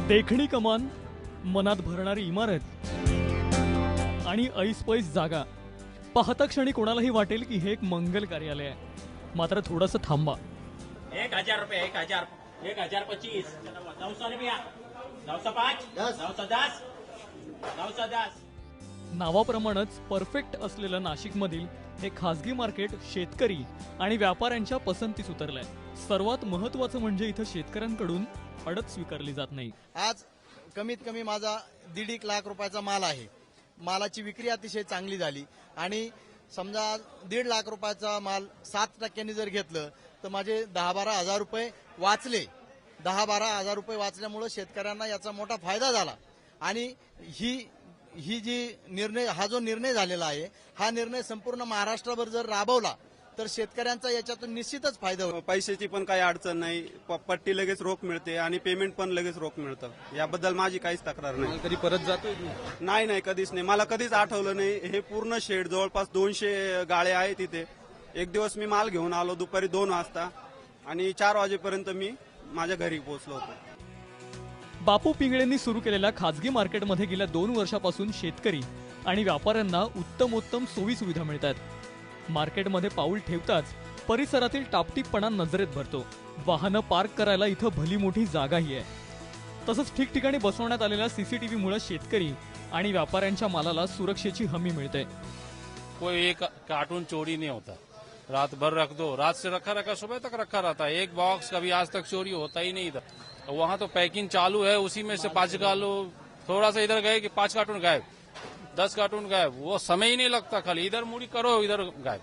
देखणी कमान, मनात भरणारी इमारत आणि ऐसपैस जागा पाहता क्षणी कोणालाही वाटेल की हे एक मंगल कार्यालय आहे. मात्र थोडंसं थांबा. 1000 रुपये, 1000, 1025, 900 रुपया, 905, 910, 910. नावाप्रमाणेच परफेक्ट असलेलं नाशिकमधील हे खासगी मार्केट शेतकरी आणि व्यापाऱ्यांच्या पसंतीस उतरलंय. सर्वात महत्त्वाचं म्हणजे इथं शेतकऱ्यांकडून अडत स्वीकारली जात नाही. आज कमीत कमी माझा 1.5 लाख रुपयाचा माल आहे. मालाची विक्री अतिशय चांगली झाली आणि समजा 1.5 लाख रुपयाचा माल 7% जर घेतलं तर माझे 10-12 हजार रुपये वाचले. 10-12 हजार रुपये वाचल्यामुळे शेतकऱ्यांना याचा मोठा फायदा झाला. आणि ही हा जो निर्णय झालेला आहे, हा निर्णय संपूर्ण महाराष्ट्रभर जर राबवला तर शेतकऱ्यांचा याच्यातून निश्चितच फायदा होईल. पैशाची पण काही अडचण नाही, पट्टी लगेच रोख मिळते आणि पेमेंट पण लगेच रोख मिळतं. याबद्दल माझी काहीच तक्रार नाही. कधी परत जातो नाही, कधीच नाही. मला कधीच आठवलं नाही. हे पूर्ण शेड जवळपास 200 गाळे आहे तिथे. एक दिवस मी माल घेऊन आलो दुपारी 2 वाजता आणि 4 वाजेपर्यंत मी माझ्या घरी पोहोचलो होतो. बापू पिंगळेंनी सुरू केलेल्या खासगी मार्केटमध्ये गेल्या 2 वर्षापासून शेतकरी आणि व्यापाऱ्यांना उत्तमोत्तम सोयी सुविधा मिळतात. मार्केटमध्ये पाऊल ठेवताच परिसरातील टापटीपणा नजरेत भरतो. वाहनं पार्क करायला इथं भली मोठी जागाही आहे. तसंच ठिकठिकाणी बसवण्यात आलेल्या सीसीटीव्हीमुळे शेतकरी आणि व्यापाऱ्यांच्या मालाला सुरक्षेची हमी मिळते. कोई एक कार्टून चोरी नहीं होता. रात भर रख दो, रात से रखा सुबह तक रखा रहता है. एक बॉक्स कभी आज तक चोरी होता ही नहीं इधर. वहाँ तो पैकिंग चालू है, उसी में से 5 निकालो. थोड़ा सा इधर गए कि 5 कार्टून गायब, 10 कार्टून गायब. वो समय ही नहीं लगता, खाली इधर मुड़ी करो इधर गायब.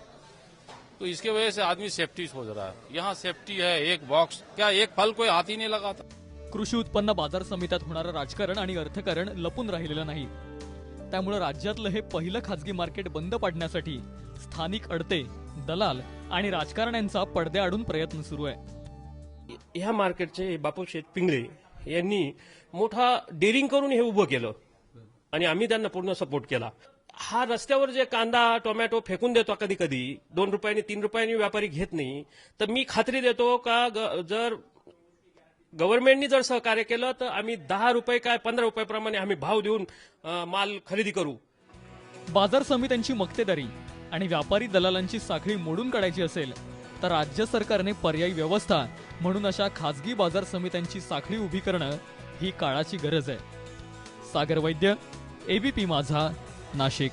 तो इसके वजह से आदमी सेफ्टी हो रहा है. यहाँ सेफ्टी है. एक बॉक्स क्या, एक फल कोई हाथ ही नहीं लगाता. कृषी उत्पन्न बाजार समित्यात होणारं राजकारण आणि अर्थकारण लपून राहिलेलं नाही. त्यामुळे राज्यातलं हे पहिलं खासगी मार्केट बंद पाडण्यासाठी स्थानिक अडते, दलाल आणि राजकारण्यांचा पडद्याआडून प्रयत्न सुरू आहे. ह्या मार्केटचे बापूशेठ पिंगळे यांनी मोठा डेअरिंग करून हे उभं केलं आणि आम्ही त्यांना पूर्ण सपोर्ट केला. हा रस्त्यावर जे कांदा टोमॅटो फेकून देतो कधी कधी 2 रुपयांनी 3 रुपयांनी व्यापारी घेत नाही, तर मी खात्री देतो का जर गव्हर्नमेंटनी जर सहकार्य केलं तर आम्ही 10 रुपये काय 15 रुपयाप्रमाणे आम्ही भाव देऊन माल खरेदी करू. बाजार समित्यांची मक्तेदारी आणि व्यापारी दलालांची साखळी मोडून काढायची असेल तर राज्य सरकारने पर्यायी व्यवस्था म्हणून अशा खासगी बाजार समित्यांची साखळी उभी करणं ही काळाची गरज आहे. सागर वैद्य, एबीपी माझा, नाशिक.